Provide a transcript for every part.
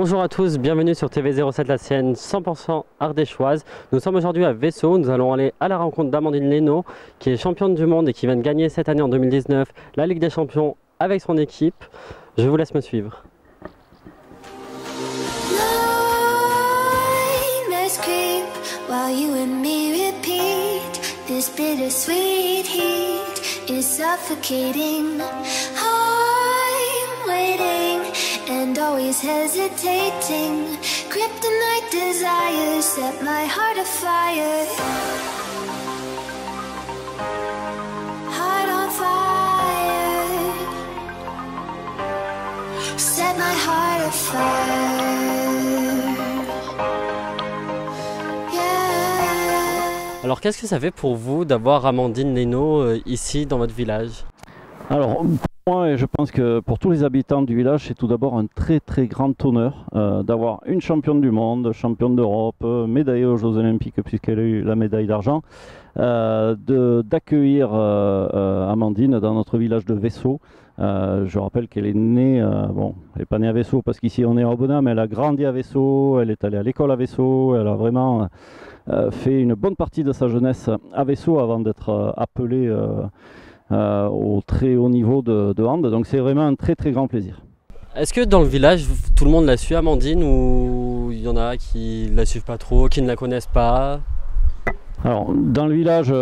Bonjour à tous, bienvenue sur TV07 la sienne 100% ardéchoise. Nous sommes aujourd'hui à Vaisseau, nous allons aller à la rencontre d'Amandine Leno qui est championne du monde et qui vient de gagner cette année en 2019 la Ligue des Champions avec son équipe. Je vous laisse me suivre. And always hesitating, kryptonite desires set my heart afire. Heart on fire. Set my heart afire. Yeah. Alors qu'est-ce que ça fait pour vous d'avoir Amandine Leno ici dans votre village? Alors pour moi, et je pense que pour tous les habitants du village, c'est tout d'abord un très grand honneur d'avoir une championne du monde, championne d'Europe, médaillée aux Jeux Olympiques puisqu'elle a eu la médaille d'argent, d'accueillir Amandine dans notre village de Vaisseau. Je rappelle qu'elle est née, bon, elle n'est pas née à Vaisseau parce qu'ici on est à Aubenas, mais elle a grandi à Vaisseau, elle est allée à l'école à Vaisseau, elle a vraiment fait une bonne partie de sa jeunesse à Vaisseau avant d'être appelée au très haut niveau de hand, donc c'est vraiment un très grand plaisir. Est-ce que dans le village, tout le monde la suit Amandine ou il y en a qui ne la suivent pas trop, qui ne la connaissent pas? Alors dans le village,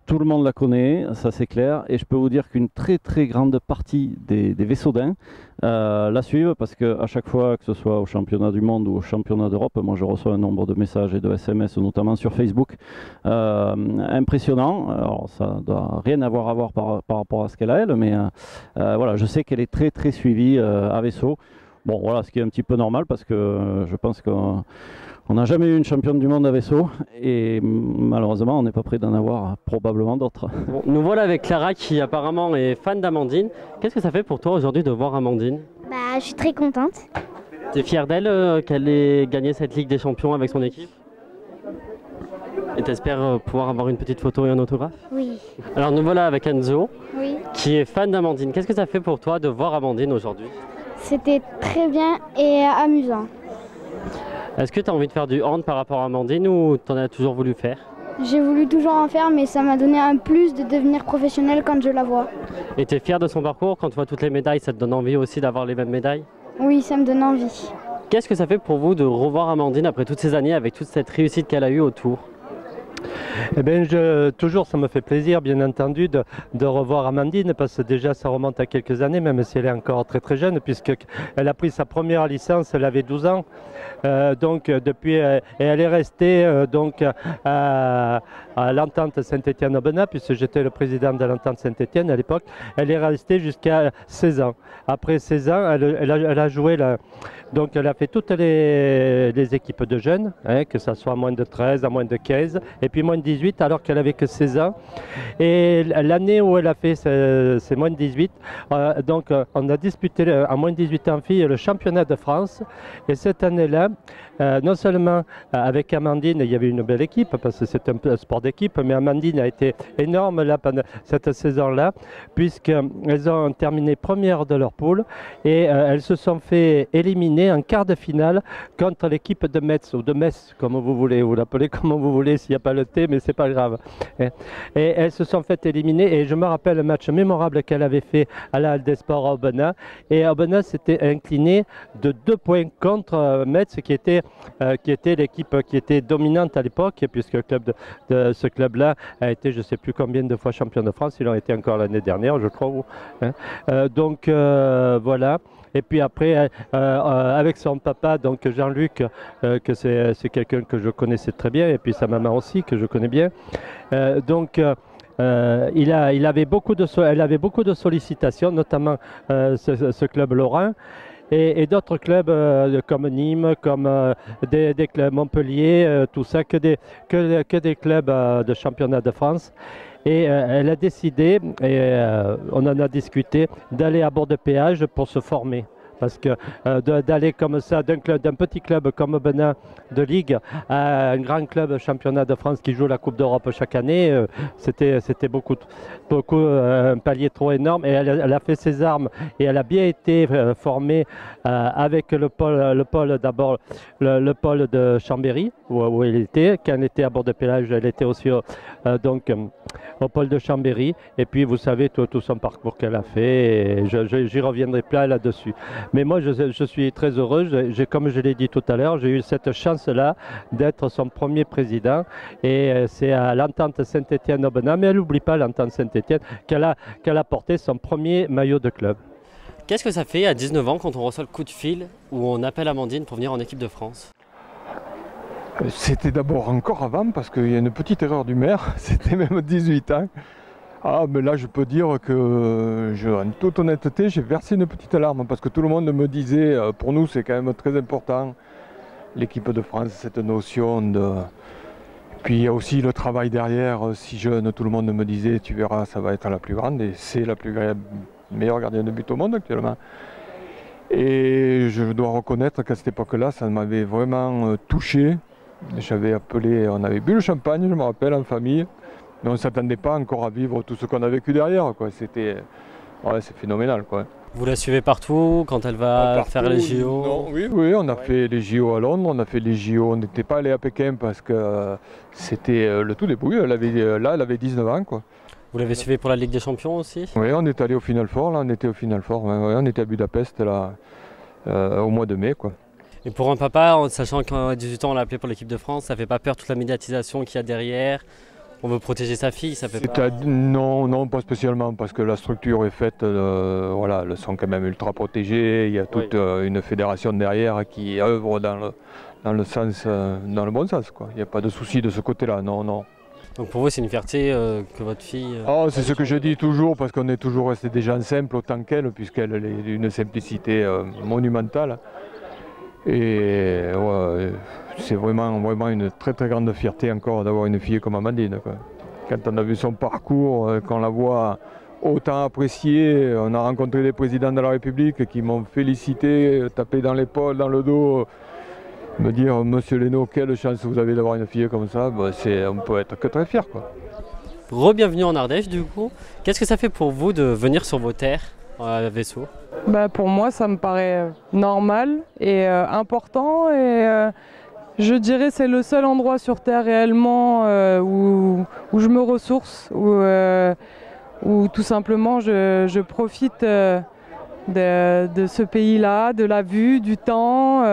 tout le monde la connaît, ça c'est clair, et je peux vous dire qu'une très grande partie des Vaissaudins la suivent parce qu'à chaque fois, que ce soit au championnat du monde ou au championnat d'Europe, moi je reçois un nombre de messages et de SMS, notamment sur Facebook, impressionnant. Alors ça doit rien avoir à voir par rapport à ce qu'elle a elle, mais voilà, je sais qu'elle est très suivie à Vaisseau. Bon voilà, ce qui est un petit peu normal parce que je pense qu'on n'a jamais eu une championne du monde à Vaisseau et malheureusement on n'est pas prêt d'en avoir probablement d'autres. Bon, nous voilà avec Clara qui apparemment est fan d'Amandine. Qu'est-ce que ça fait pour toi aujourd'hui de voir Amandine? Je suis très contente. Tu es fière d'elle qu'elle ait gagné cette Ligue des Champions avec son équipe? Et t'espères pouvoir avoir une petite photo et un autographe? Oui. Alors nous voilà avec Enzo qui est fan d'Amandine. Qu'est-ce que ça fait pour toi de voir Amandine aujourd'hui? C'était très bien et amusant. Est-ce que tu as envie de faire du hand par rapport à Amandine ou tu en as toujours voulu faire? J'ai voulu toujours en faire, mais ça m'a donné un plus de devenir professionnel quand je la vois. Et tu es fier de son parcours? Quand tu vois toutes les médailles, ça te donne envie aussi d'avoir les mêmes médailles? Oui, ça me donne envie. Qu'est-ce que ça fait pour vous de revoir Amandine après toutes ces années avec toute cette réussite qu'elle a eue autour? Eh bien, toujours, ça me fait plaisir, bien entendu, de revoir Amandine, parce que déjà, ça remonte à quelques années, même si elle est encore très jeune, puisqu'elle a pris sa première licence, elle avait 12 ans. Donc, depuis, et elle est restée donc, à l'Entente Saint-Étienne-Aubenas, puisque j'étais le président de l'Entente Saint-Étienne à l'époque. Elle est restée jusqu'à 16 ans. Après 16 ans, elle a joué donc elle a fait toutes les équipes de jeunes, hein, que ce soit à moins de 13, à moins de 15, et puis moins de 18, alors qu'elle avait que 16 ans. Et l'année où elle a fait ces moins de 18, donc on a disputé à moins de 18 ans filles le championnat de France. Et cette année-là, non seulement avec Amandine, il y avait une belle équipe, parce que c'est un sport d'équipe, mais Amandine a été énorme là, pendant cette saison-là, puisqu'elles ont terminé première de leur poule, et elles se sont fait éliminer en quart de finale contre l'équipe de Metz, ou de Metz, comme vous voulez, vous l'appelez comme vous voulez, s'il n'y a pas le T, mais c'est pas grave. Et elles se sont fait éliminer, et je me rappelle le match mémorable qu'elle avait fait à la Halle des Sports à Aubenas, et Aubenas s'était incliné de 2 points contre Metz, qui était l'équipe qui était dominante à l'époque, puisque ce club-là a été, je ne sais plus combien de fois champion de France, ils l'ont été encore l'année dernière, je crois. Hein. Donc voilà. Et puis après, avec son papa, donc Jean-Luc, que c'est quelqu'un que je connaissais très bien, et puis sa maman aussi, que je connais bien. Elle avait beaucoup de sollicitations, notamment ce club lorrain. Et d'autres clubs comme Nîmes, comme des clubs Montpellier, tout ça, que des clubs de championnat de France. Et elle a décidé, et on en a discuté, d'aller à Bord de Péage pour se former. parce que d'aller comme ça d'un petit club comme Benin de Ligue à un grand club championnat de France qui joue la Coupe d'Europe chaque année, c'était beaucoup un palier trop énorme, et elle a fait ses armes et elle a bien été formée avec le pôle d'abord le pôle de Chambéry où elle était, quand elle était à bord de péage, elle était aussi au pôle de Chambéry, et puis vous savez tout son parcours qu'elle a fait, et j'y reviendrai pas là-dessus. Mais moi je suis très heureux, comme je l'ai dit tout à l'heure, j'ai eu cette chance-là d'être son premier président, et c'est à l'Entente Saint-Étienne-Aubenas, mais elle n'oublie pas l'Entente Saint-Étienne, qu'elle a porté son premier maillot de club. Qu'est-ce que ça fait à 19 ans quand on reçoit le coup de fil où on appelle Amandine pour venir en équipe de France? C'était d'abord encore avant, parce qu'il y a une petite erreur du maire, c'était même 18 ans. Ah, mais là je peux dire que, en toute honnêteté, j'ai versé une petite larme, parce que tout le monde me disait, pour nous c'est quand même très important, l'équipe de France, cette notion de... Puis il y a aussi le travail derrière, si jeune, tout le monde me disait, tu verras, ça va être la plus grande, et c'est la meilleure gardienne de but au monde actuellement. Et je dois reconnaître qu'à cette époque-là, ça m'avait vraiment touché. J'avais appelé, on avait bu le champagne, je me rappelle, en famille, mais on ne s'attendait pas encore à vivre tout ce qu'on a vécu derrière, quoi. C'était, ouais, c'est phénoménal, quoi. Vous la suivez partout quand elle va faire les JO? Non, oui, on a fait les JO à Londres, on a fait les JO, on n'était pas allé à Pékin parce que c'était le tout début, elle avait 19 ans, quoi. Vous l'avez suivi pour la Ligue des Champions aussi? Oui, on est allé au Final Four, là, on était au Final Four, ouais, on était à Budapest là, au mois de mai, quoi. Et pour un papa, en sachant qu'à 18 ans on l'a appelé pour l'équipe de France, ça fait pas peur toute la médiatisation qu'il y a derrière? On veut protéger sa fille, ça fait pas... Non, pas spécialement, parce que la structure est faite, voilà, elles sont quand même ultra protégées, il y a toute une fédération derrière qui œuvre dans le bon sens, quoi. Il n'y a pas de souci de ce côté-là, non. Donc pour vous c'est une fierté que votre fille... Oh, c'est ce que je dis toujours, parce qu'on est toujours resté des gens simples autant qu'elle, puisqu'elle est d'une simplicité monumentale. Et ouais, c'est vraiment une très grande fierté encore d'avoir une fille comme Amandine, quoi. Quand on a vu son parcours, qu'on la voit autant appréciée, on a rencontré des présidents de la République qui m'ont félicité, tapé dans l'épaule, dans le dos, me dire « Monsieur Leno, quelle chance vous avez d'avoir une fille comme ça », on peut être que très fiers, quoi. Re-bienvenue en Ardèche du coup. Qu'est-ce que ça fait pour vous de venir sur vos terres à Vesoul? Pour moi, ça me paraît normal et important, et je dirais c'est le seul endroit sur Terre réellement où je me ressource, où tout simplement je profite de ce pays-là, de la vue, du temps.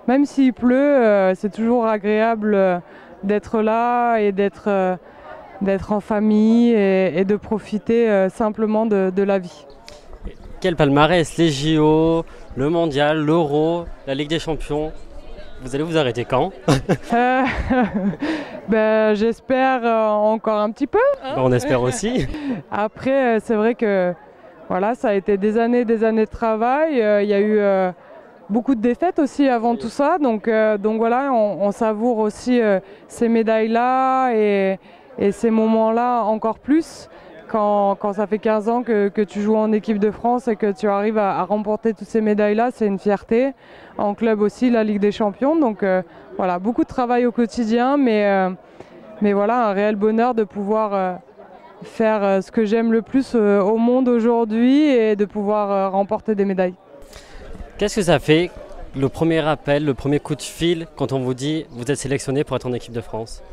Même s'il pleut, c'est toujours agréable d'être là et d'être en famille et de profiter simplement de la vie. Quel palmarès, les JO, le Mondial, l'Euro, la Ligue des Champions. Vous allez vous arrêter quand? J'espère encore un petit peu. On espère aussi. Après, c'est vrai que voilà, ça a été des années de travail. Il y a eu beaucoup de défaites aussi avant tout ça. Donc voilà, on savoure aussi ces médailles-là et ces moments-là encore plus. Quand ça fait 15 ans que tu joues en équipe de France et que tu arrives à remporter toutes ces médailles-là, c'est une fierté. En club aussi, la Ligue des Champions. Donc voilà, beaucoup de travail au quotidien, mais voilà, un réel bonheur de pouvoir faire ce que j'aime le plus au monde aujourd'hui et de pouvoir remporter des médailles. Qu'est-ce que ça fait, le premier appel, le premier coup de fil, quand on vous dit vous êtes sélectionné pour être en équipe de France?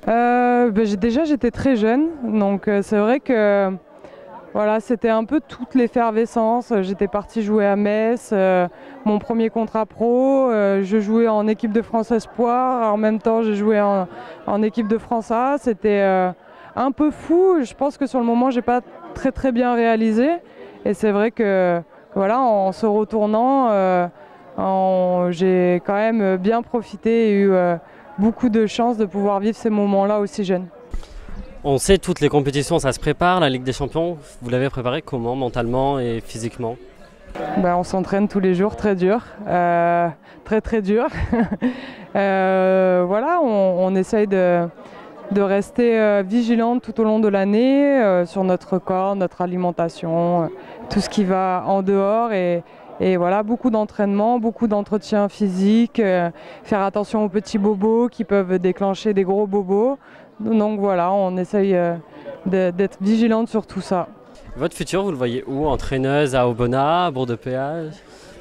Déjà j'étais très jeune, donc c'est vrai que voilà, c'était un peu toute l'effervescence. J'étais partie jouer à Metz, mon premier contrat pro, je jouais en équipe de France Espoir, en même temps j'ai joué en équipe de France A. C'était un peu fou, je pense que sur le moment j'ai pas très bien réalisé, et c'est vrai que voilà, en se retournant, j'ai quand même bien profité et eu beaucoup de chance de pouvoir vivre ces moments-là aussi jeunes. On sait toutes les compétitions, ça se prépare, la Ligue des Champions, vous l'avez préparé comment, mentalement et physiquement? On s'entraîne tous les jours, très dur, très dur. Voilà, on essaye de rester vigilante tout au long de l'année sur notre corps, notre alimentation, tout ce qui va en dehors, et Et voilà, beaucoup d'entraînement, beaucoup d'entretien physique, faire attention aux petits bobos qui peuvent déclencher des gros bobos. Donc voilà, on essaye d'être vigilante sur tout ça. Votre futur, vous le voyez où? Entraîneuse à Aubenas, à Bourg-de-Péage?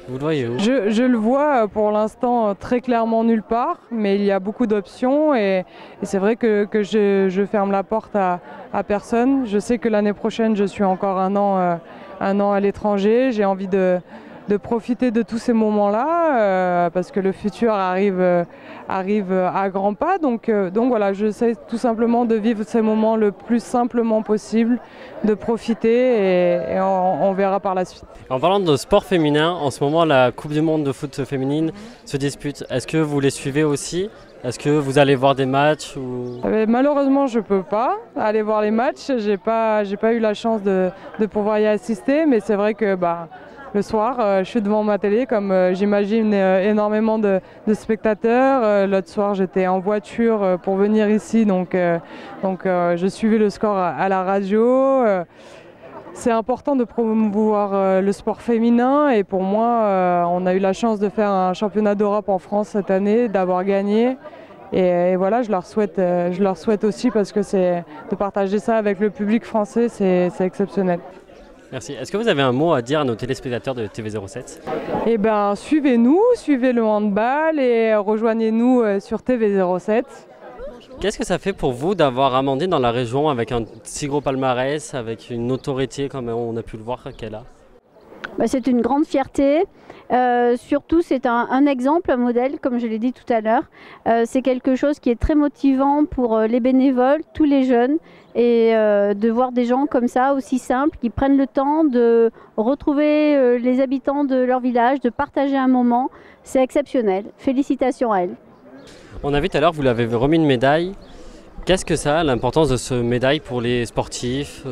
Vous le voyez où? Je le vois pour l'instant très clairement nulle part, mais il y a beaucoup d'options et c'est vrai que je ferme la porte à personne. Je sais que l'année prochaine, je suis encore un an à l'étranger. J'ai envie de profiter de tous ces moments-là parce que le futur arrive à grands pas. Donc voilà, j'essaie tout simplement de vivre ces moments le plus simplement possible, de profiter et on verra par la suite. En parlant de sport féminin, en ce moment la Coupe du Monde de foot féminine se dispute. Est-ce que vous les suivez aussi? Est-ce que vous allez voir des matchs ou... Malheureusement, je ne peux pas aller voir les matchs. J'ai pas eu la chance de pouvoir y assister, mais c'est vrai que le soir, je suis devant ma télé, comme j'imagine énormément de spectateurs. L'autre soir, j'étais en voiture pour venir ici, donc je suivais le score à la radio. C'est important de promouvoir le sport féminin et pour moi, on a eu la chance de faire un championnat d'Europe en France cette année, d'avoir gagné. Et voilà, je leur souhaite aussi parce que de partager ça avec le public français, c'est exceptionnel. Merci. Est-ce que vous avez un mot à dire à nos téléspectateurs de TV07? Eh bien, suivez-nous, suivez le handball et rejoignez-nous sur TV07. Qu'est-ce que ça fait pour vous d'avoir Amandine dans la région avec un si gros palmarès, avec une autorité comme on a pu le voir qu'elle a? C'est une grande fierté. Surtout, c'est un exemple, un modèle, comme je l'ai dit tout à l'heure. C'est quelque chose qui est très motivant pour les bénévoles, tous les jeunes, et de voir des gens comme ça, aussi simples, qui prennent le temps de retrouver les habitants de leur village, de partager un moment. C'est exceptionnel. Félicitations à elle. On a vu tout à l'heure, vous lui avez remis une médaille. Qu'est-ce que ça a, l'importance de ce médaille pour les sportifs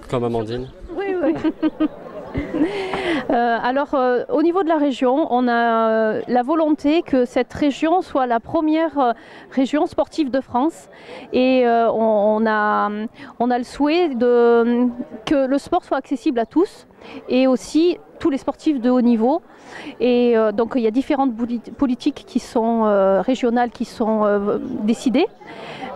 comme Amandine? Oui. Au niveau de la région, on a la volonté que cette région soit la première région sportive de France et on a le souhait que le sport soit accessible à tous et aussi tous les sportifs de haut niveau. Et donc il y a différentes politiques qui sont régionales qui sont décidées.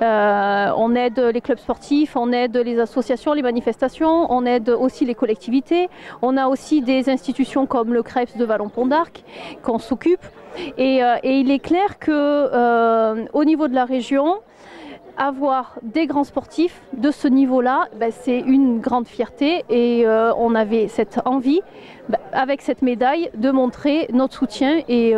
On aide les clubs sportifs, on aide les associations, les manifestations, on aide aussi les collectivités. On a aussi des institutions comme le CREPS de Vallon-Pont d'Arc qu'on s'occupe. Et il est clair qu'au niveau de la région, avoir des grands sportifs de ce niveau-là, c'est une grande fierté et on avait cette envie, avec cette médaille, de montrer notre soutien et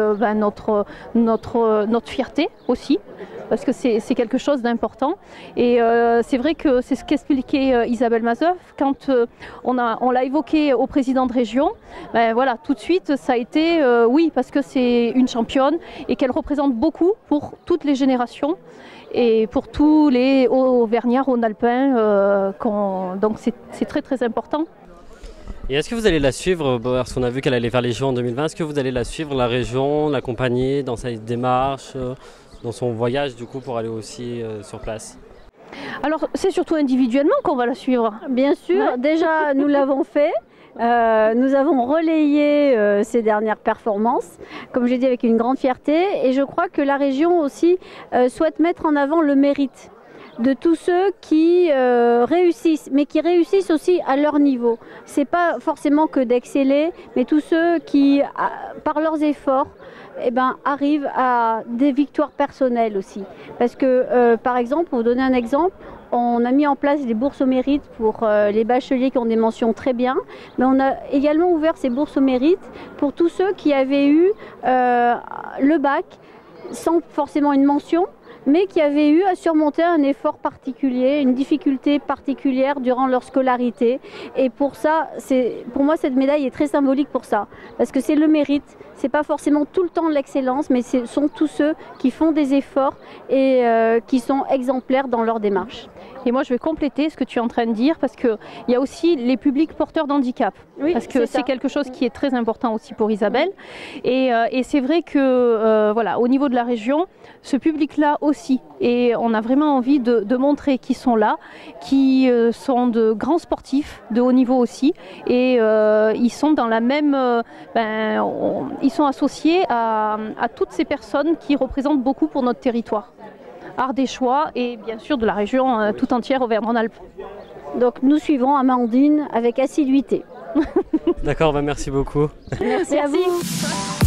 notre fierté aussi, parce que c'est quelque chose d'important. Et c'est vrai que c'est ce qu'expliquait Isabelle Mazeuf quand on l'a évoqué au président de région. Voilà, tout de suite, ça a été oui, parce que c'est une championne et qu'elle représente beaucoup pour toutes les générations. Et pour tous les Auvergnats, Rhône-Alpins, donc c'est très très important. Et est-ce que vous allez la suivre, parce qu'on a vu qu'elle allait vers les Jeux en 2020, est-ce que vous allez la suivre, la région, l'accompagner dans sa démarche, dans son voyage du coup pour aller aussi sur place? Alors c'est surtout individuellement qu'on va la suivre. Bien sûr, déjà nous l'avons fait. Nous avons relayé ces dernières performances, comme j'ai dit, avec une grande fierté, et je crois que la région aussi souhaite mettre en avant le mérite de tous ceux qui réussissent, mais qui réussissent aussi à leur niveau. C'est pas forcément que d'exceller, mais tous ceux qui, par leurs efforts, arrivent à des victoires personnelles aussi. Parce que, par exemple, pour vous donner un exemple, on a mis en place des bourses au mérite pour les bacheliers qui ont des mentions très bien, mais on a également ouvert ces bourses au mérite pour tous ceux qui avaient eu le bac sans forcément une mention, mais qui avaient eu à surmonter un effort particulier, une difficulté particulière durant leur scolarité. Et pour ça, pour moi, cette médaille est très symbolique pour ça, parce que c'est le mérite. C'est pas forcément tout le temps l'excellence, mais ce sont tous ceux qui font des efforts et qui sont exemplaires dans leur démarche. Et moi, je vais compléter ce que tu es en train de dire, parce qu'il y a aussi les publics porteurs d'handicap. Oui, parce que c'est quelque chose qui est très important aussi pour Isabelle. Et c'est vrai que, voilà, au niveau de la région, ce public-là aussi aussi. Et on a vraiment envie de montrer qu'ils sont là, qui sont de grands sportifs de haut niveau aussi. Et ils sont dans la même, ils sont associés à toutes ces personnes qui représentent beaucoup pour notre territoire ardéchois et bien sûr de la région tout entière Auvergne-Rhône-Alpes. Donc nous suivrons Amandine avec assiduité. D'accord, merci beaucoup. Merci à vous.